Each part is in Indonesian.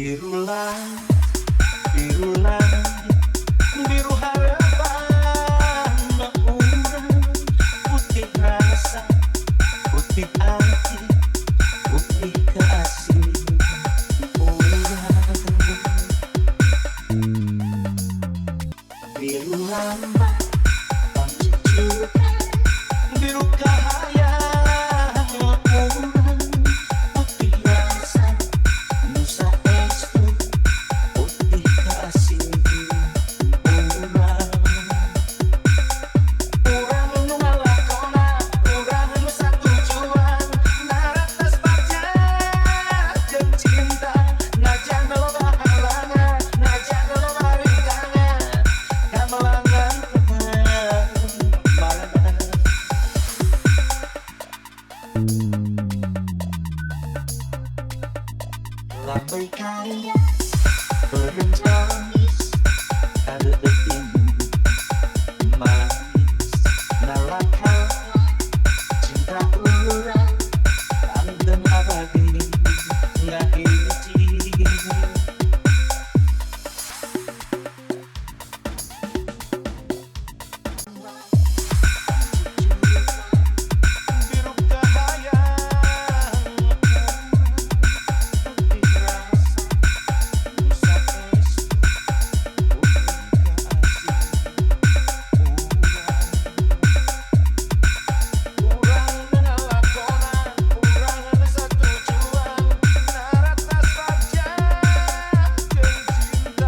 Biru langit, biru langit, biru harapan orang, putih rasa, putih hati, putih kasih orang. Biru lambang pancuran, biru cahaya orang, putih rasa, nusa estu, putih kasih orang. Urang nu ngalakona, urang nu satujuan, naratas baca jeung cinta, najan loba halangan, najan loba rintangan, kamelangan lambai kaya berencana ada detimu manis nalaka cinta urang langgeng abadi ngahiji. Biru cahaya putih rasa, nusa estu, putih kasih urang ngalakona, urang nu satujuan, naratas baca jeung cinta,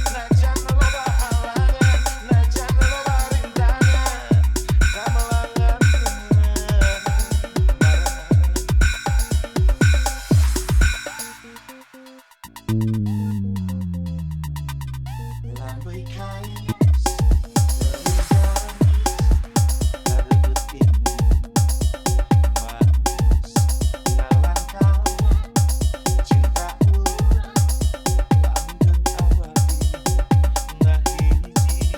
najan loba halangan, najan loba rintangan, kamelangan lambai kaya ada detimu manis nalaka cinta urang langgeng abadi ngahiji.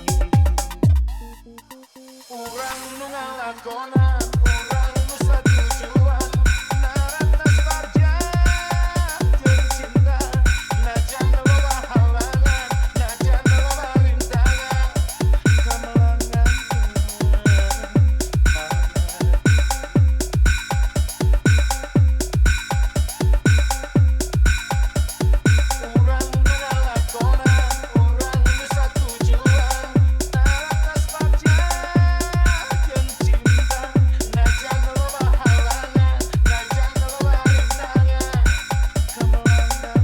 Urang nu ngalakona, urang nu satujuan, naratas baca jeung cinta, najan loba halangan, najan loba rintangan, kamelangan urang nu ngalakona, urang nu satujuan, naratas baca jeung cinta, najan loba halangan, najan loba rintangan, kamelangan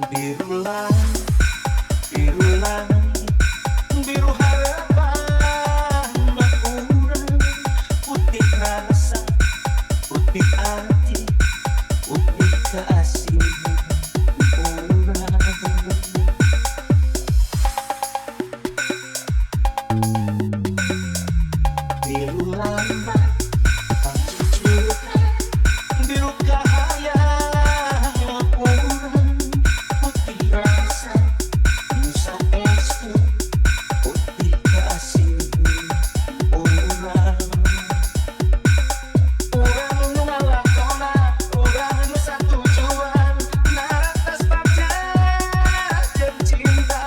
biru langit, biru langit, biru harapan orang, putih rasa, putih hati, putih kasih orang. Biru lambang pancuran, biru cahaya orang, putih rasa, nusa estu, putih kasih orang. Urang nu ngalakona, urang nu satujuan, naratas baca jeung cinta,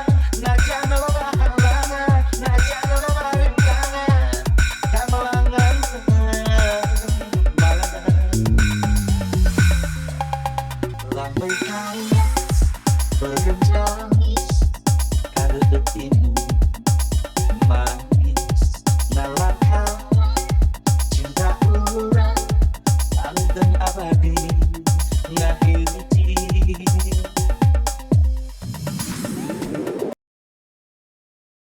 najan loba halangan, najan loba rintangan, kamelangan lambai kaya berencana ada detimu manis nalaka cinta urang langgeng abadi ngahiji.